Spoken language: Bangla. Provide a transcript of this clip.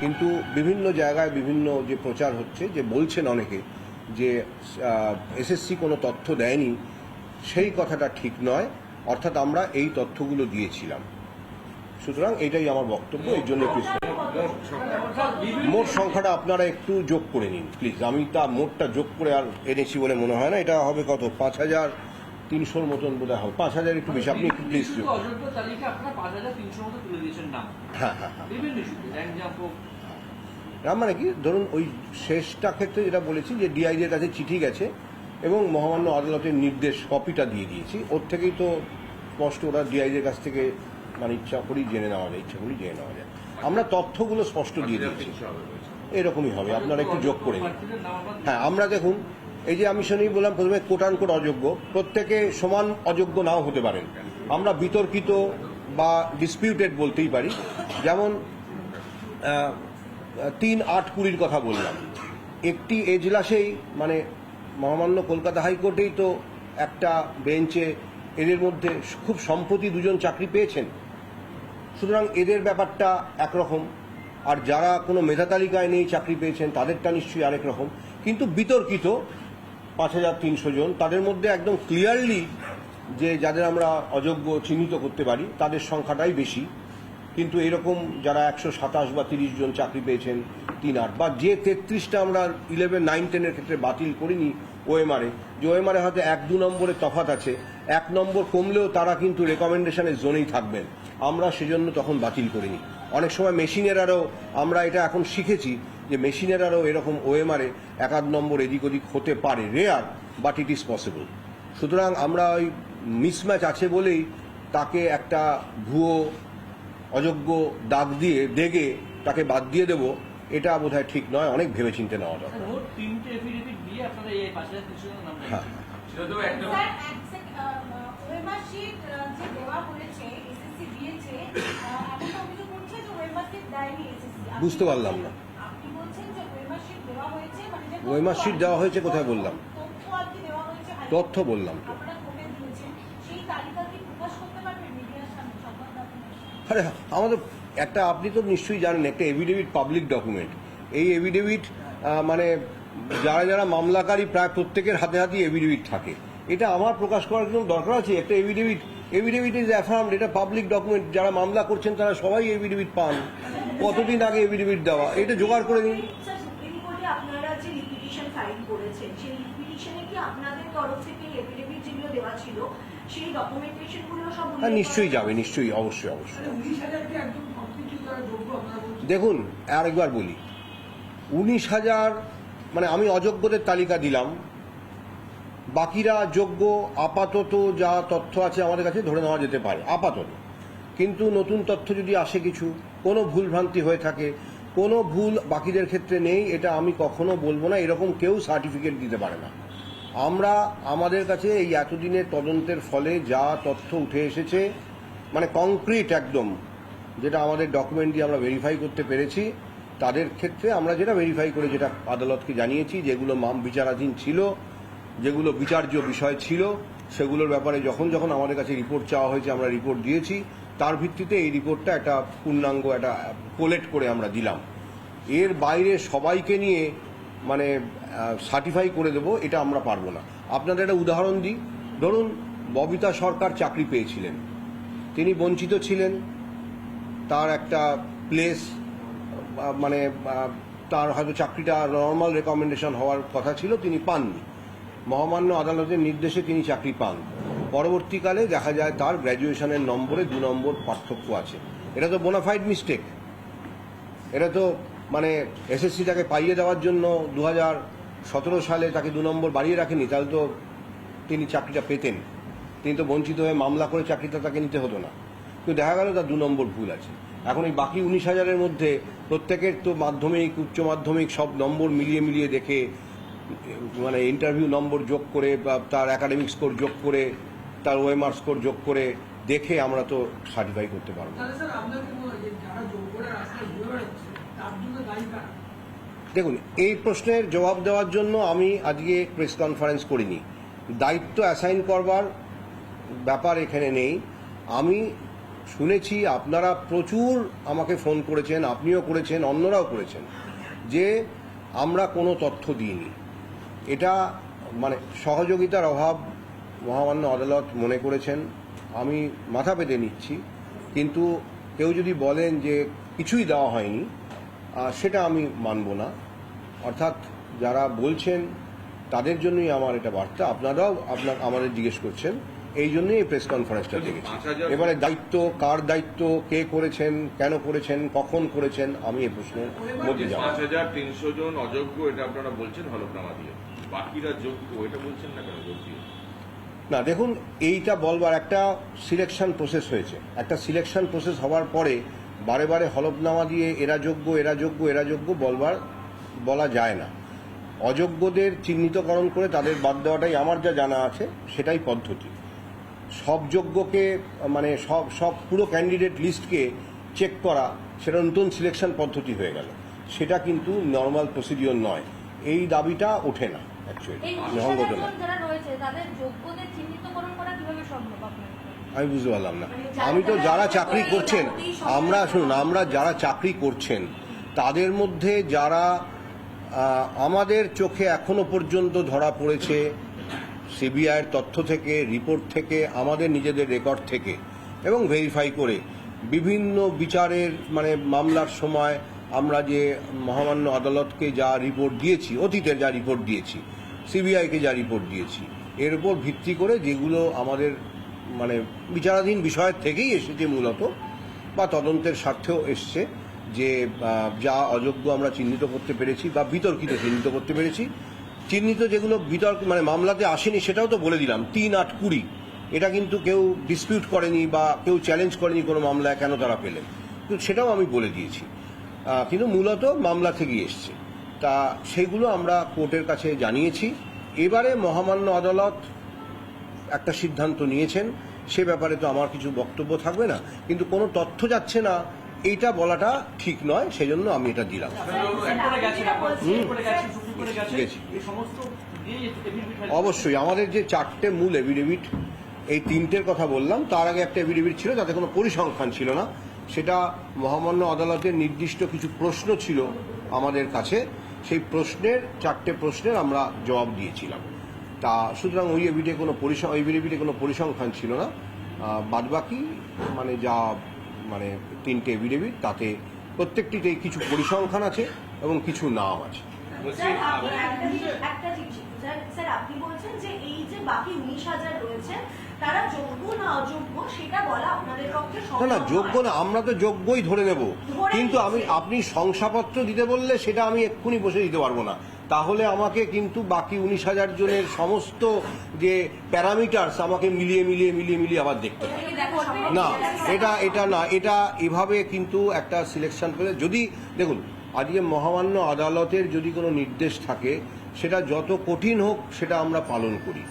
কিন্তু বিভিন্ন জায়গায় বিভিন্ন যে প্রচার হচ্ছে, যে বলছেন অনেকে যে এসএসসি কোনো তথ্য দেয়নি, সেই কথাটা ঠিক নয়। অর্থাৎ আমরা এই তথ্যগুলো দিয়েছিলাম। সুতরাং এটাই আমার বক্তব্য। এর জন্য মোট সংখ্যাটা আপনারা একটু যোগ করে নিন প্লিজ। আমি তা মোটটা যোগ করে আর এনেছি বলে মনে হয় না। এটা হবে কত, 5300 মতন বোধ হয়, 5000 একটু বেশি। আপনি একটু প্লিজ যোগ। হ্যাঁ হ্যাঁ হ্যাঁ, মানে কি ধরুন ওই শেষটা ক্ষেত্রে যেটা বলেছি যে ডিআইজির কাছে চিঠি গেছে এবং মহামান্য আদালতের নির্দেশ কপিটা দিয়ে দিয়েছি। ওর থেকেই তো স্পষ্ট ওরা ডিআইজির কাছ থেকে মানে ইচ্ছা করেই জেনে নেওয়া যায়, আমরা তথ্যগুলো স্পষ্ট দিয়ে দিয়েছি। এরকমই হবে, আপনারা একটু যোগ করে নিন। হ্যাঁ, আমরা দেখুন এই যে আমি শুনেই বললাম প্রথমে কোটানকোট অযোগ্য, প্রত্যেকে সমান অযোগ্য নাও হতে পারেন। আমরা বিতর্কিত বা ডিসপিউটেড বলতেই পারি। যেমন 3-8-20 কথা বললাম, একটি এজলাসেই মানে মহামান্য কলকাতা হাইকোর্টেই তো একটা বেঞ্চে এদের মধ্যে খুব সম্প্রতি দুজন চাকরি পেয়েছেন। সুতরাং এদের ব্যাপারটা একরকম, আর যারা কোনো মেধা তালিকায় নেই চাকরি পেয়েছেন তাদেরটা নিশ্চয়ই আরেক রকম। কিন্তু বিতর্কিত 5300 জন, তাদের মধ্যে একদম ক্লিয়ারলি যে যাদের আমরা অযোগ্য চিহ্নিত করতে পারি তাদের সংখ্যাটাই বেশি। কিন্তু এরকম যারা 127 বা 30 জন চাকরি পেয়েছেন 3-8, বা যে 33টা আমরা 11, 9, 10-এর ক্ষেত্রে বাতিল করিনি ওএমআরে, যে ওএমআরে হয়তো 1-2 নম্বরের তফাৎ আছে, 1 নম্বর কমলেও তারা কিন্তু রেকমেন্ডেশনের জোনেই থাকবেন, আমরা সেজন্য তখন বাতিল করিনি। অনেক সময় মেশিনের আরও আমরা এটা এখন শিখেছি যে মেশিনের আরও এরকম ওএমআরে 1-8 নম্বর এদিক ওদিক হতে পারে, rare but it is possible. সুতরাং আমরা ওই মিসম্যাচ আছে বলেই তাকে একটা ভুয়ো অযোগ্য দাগ দিয়ে দেগে তাকে বাদ দিয়ে দেব, এটা বোধহয় ঠিক নয়। অনেক ভেবেচিন্তে নেওয়া দরকার। হ্যাঁ, বুঝতে পারলাম না। ওএমআর শিট দেওয়া হয়েছে কোথায় বললাম? তথ্য বললাম তো। আরে আমাদের একটা, আপনি তো নিশ্চয়ই জানেন, একটা এভিডেভিট পাবলিক ডকুমেন্ট। এই এভিডেভিট মানে যারা যারা মামলাকারী প্রায় প্রত্যেকের হাতে হাতেই এভিডেভিট থাকে। এটা আমার প্রকাশ করার জন্য দরকার আছে? একটা এভিডেভিট ইজ অ্যাফার্মড, এটা পাবলিক ডকুমেন্ট। যারা মামলা করছেন তারা সবাই এভিডেভিট পান। কতদিন আগে এভিডেভিট দেওয়া, এটা জোগাড় করে নিন। আপনারা যে রিপিটিশন ফাইল করেছেন, সেই রিপিটিশনে কি আপনাদের তরফ থেকে এফিডেভিট যেগুলো দেওয়া ছিল সেই ডকুমেন্টেশনগুলো সব? হ্যাঁ, নিশ্চয়ই যাবে, নিশ্চয়ই, অবশ্যই। দেখুন আরেকবার বলি, 19,000 মানে আমি অযোগ্যদের তালিকা দিলাম, বাকিরা যোগ্য আপাতত যা তথ্য আছে আমাদের কাছে ধরে নেওয়া যেতে পারে আপাতত। কিন্তু নতুন তথ্য যদি আসে, কিছু কোনো ভুলভ্রান্তি হয়ে থাকে, কোনো ভুল বাকিদের ক্ষেত্রে নেই, এটা আমি কখনো বলবো না। এরকম কেউ সার্টিফিকেট দিতে পারে না। আমরা আমাদের কাছে এই এতদিনের তদন্তের ফলে যা তথ্য উঠে এসেছে, মানে কংক্রিট একদম, যেটা আমাদের ডকুমেন্ট দিয়ে আমরা ভেরিফাই করতে পেরেছি, তাদের ক্ষেত্রে আমরা যেটা ভেরিফাই করে যেটা আদালতকে জানিয়েছি, যেগুলো বিচারাধীন ছিল, যেগুলো বিচার্য বিষয় ছিল, সেগুলোর ব্যাপারে যখন যখন আমাদের কাছে রিপোর্ট চাওয়া হয়েছে আমরা রিপোর্ট দিয়েছি। তার ভিত্তিতে এই রিপোর্টটা একটা পূর্ণাঙ্গ একটা কোলেক্ট করে আমরা দিলাম। এর বাইরে সবাইকে নিয়ে মানে সার্টিফাই করে দেব, এটা আমরা পারবো না। আপনাদের একটা উদাহরণ দিই, ধরুন ববিতা সরকার চাকরি পেয়েছিলেন, তিনি বঞ্চিত ছিলেন, তার একটা প্লেস মানে তার হয়তো চাকরিটা নর্মাল রেকমেন্ডেশন হওয়ার কথা ছিল, তিনি পাননি। মহামান্য আদালতের নির্দেশে তিনি চাকরি পান। পরবর্তীকালে দেখা যায় তার গ্র্যাজুয়েশনের নম্বরে 2 নম্বর পার্থক্য আছে। এটা তো বোনাফাইড মিস্টেক। এটা তো মানে এসএসসি তাকে পাইয়ে দেওয়ার জন্য 2017 সালে তাকে 2 নম্বর বাড়িয়ে রাখেনি, তাহলে তো তিনি চাকরিটা পেতেন। তিনি তো বঞ্চিত হয়ে মামলা করে চাকরিটা তাকে নিতে হতো না। কিন্তু দেখা গেল তার 2 নম্বর ভুল আছে। এখন এই বাকি 19,000-এর মধ্যে প্রত্যেকের তো মাধ্যমিক, উচ্চ মাধ্যমিক সব নম্বর মিলিয়ে দেখে, মানে ইন্টারভিউ নম্বর যোগ করে বা তার একাডেমিক স্কোর যোগ করে, তার ওএমআর স্কোর যোগ করে দেখে আমরা তো সার্টিফাই করতে পারবো। দেখুন, এই প্রশ্নের জবাব দেওয়ার জন্য আমি আজকে প্রেস কনফারেন্স করিনি। দায়িত্ব অ্যাসাইন করবার ব্যাপার এখানে নেই। আমি শুনেছি আপনারা প্রচুর আমাকে ফোন করেছেন, আপনিও করেছেন, অন্যরাও করেছেন, যে আমরা কোনো তথ্য দিইনি। এটা মানে সহযোগিতার অভাব মহামান্য আদালত মনে করেছেন, আমি মাথা পেতে নিচ্ছি। কিন্তু কেউ যদি বলেন যে কিছুই দেওয়া হয়নি, সেটা আমি মানব না। অর্থাৎ যারা বলছেন তাদের জন্যই আমার এটা বার্তা। আপনারাও আমাদের জিজ্ঞেস করছেন, এই জন্যই এই প্রেস কনফারেন্সটা দেখেছি। এবারে দায়িত্ব কার দায়িত্ব, কে করেছেন, কেন করেছেন, কখন করেছেন, আমি এই প্রশ্নের মধ্যে যাব। 5300 জন অযোগ্য এটা আপনারা বলছেন হলফনামা দিয়ে, বাকিরা যোগ্য এটা বলছেন না কেন? বলছি না, দেখুন, এইটা বলবার একটা সিলেকশন প্রসেস হয়েছে। একটা সিলেকশন প্রসেস হওয়ার পরে বারে বারে হলফনামা দিয়ে এরা যোগ্য, এরা যোগ্য, এরা যোগ্য বলা যায় না। অযোগ্যদের চিহ্নিতকরণ করে তাদের বাদ দেওয়াটাই আমার যা জানা আছে, সেটাই পদ্ধতি। সব যোগ্যকে মানে সব পুরো ক্যান্ডিডেট লিস্টকে চেক করা, সেটা নতুন সিলেকশন পদ্ধতি হয়ে গেল। সেটা কিন্তু নর্মাল প্রসিডিওর নয়। এই দাবিটা ওঠে না অ্যাকচুয়ালি, সঙ্গত না। আমি বুঝতে পারলাম না। আমি তো যারা চাকরি করছেন, আমরা যারা চাকরি করছেন তাদের মধ্যে যারা আমাদের চোখে এখনো পর্যন্ত ধরা পড়েছে, সিবিআইয়ের তথ্য থেকে, রিপোর্ট থেকে, আমাদের নিজেদের রেকর্ড থেকে এবং ভেরিফাই করে বিভিন্ন বিচারের মানে মামলার সময় আমরা যে মহামান্য আদালতকে যা রিপোর্ট দিয়েছি, অতীতের যা রিপোর্ট দিয়েছি, সিবিআইকে যা রিপোর্ট দিয়েছি, এর উপর ভিত্তি করে যেগুলো আমাদের মানে বিচারাধীন বিষয়ের থেকেই এসেছে মূলত, বা তদন্তের স্বার্থেও এসছে, যে যা অযোগ্য আমরা চিহ্নিত করতে পেরেছি বা বিতর্কিত চিহ্নিত করতে পেরেছি। চিহ্নিত যেগুলো বিতর্ক মানে মামলাতে আসেনি সেটাও তো বলে দিলাম, 3, 8, 20। এটা কিন্তু কেউ ডিসপিউট করেনি বা কেউ চ্যালেঞ্জ করেনি কোনো মামলায় কেন তারা পেলেন, কিন্তু সেটাও আমি বলে দিয়েছি। কিন্তু মূলত মামলা থেকেই এসছে। তা সেগুলো আমরা কোর্টের কাছে জানিয়েছি। এবারে মহামান্য আদালত একটা সিদ্ধান্ত নিয়েছেন, সে ব্যাপারে তো আমার কিছু বক্তব্য থাকবে না। কিন্তু কোনো তথ্য যাচ্ছে না এইটা বলাটা ঠিক নয়, সেজন্য আমি এটা দিলাম। অবশ্যই আমাদের যে 4টে মূল এফিডেভিট, এই 3টের কথা বললাম, তার আগে একটা এফিডেভিট ছিল তাতে কোনো পরিসংখ্যান ছিল না। সেটা মহামান্য আদালতের নির্দিষ্ট কিছু প্রশ্ন ছিল আমাদের কাছে, সেই প্রশ্নের 4টে প্রশ্নের আমরা জবাব দিয়েছিলাম। তা সুতরাং ওই এফিডেভিটে কোনো পরিসংখ্যান ছিল না। বাদবাকি মানে যা মানে 3টে এফিডেভিট, তাতে প্রত্যেকটিতেই কিছু পরিসংখ্যান আছে এবং কিছু নাম আছে। স্যার, আপনি বলছেন যে এই যে বাকি 19,000 রয়েছেন তারা যোগ্য না অযোগ্য সেটা বলা আপনাদের পক্ষে সম্ভব না, যোগ্য না, আমরা তো যোগ্যই ধরে নেব। কিন্তু আপনি শংসাপত্র দিতে বললে সেটা আমি এক্ষুনি বসে দিতে পারবো না। তাহলে আমাকে কিন্তু বাকি 19,000 জনের সমস্ত যে প্যারামিটার্স আমাকে মিলিয়ে আবার দেখতে হবে। না, এটা এভাবে কিন্তু একটা সিলেকশন করে, যদি দেখুন আজকে মহামান্য আদালতের যদি কোনো নির্দেশ থাকে, সেটা যত কঠিন হোক সেটা আমরা পালন করি।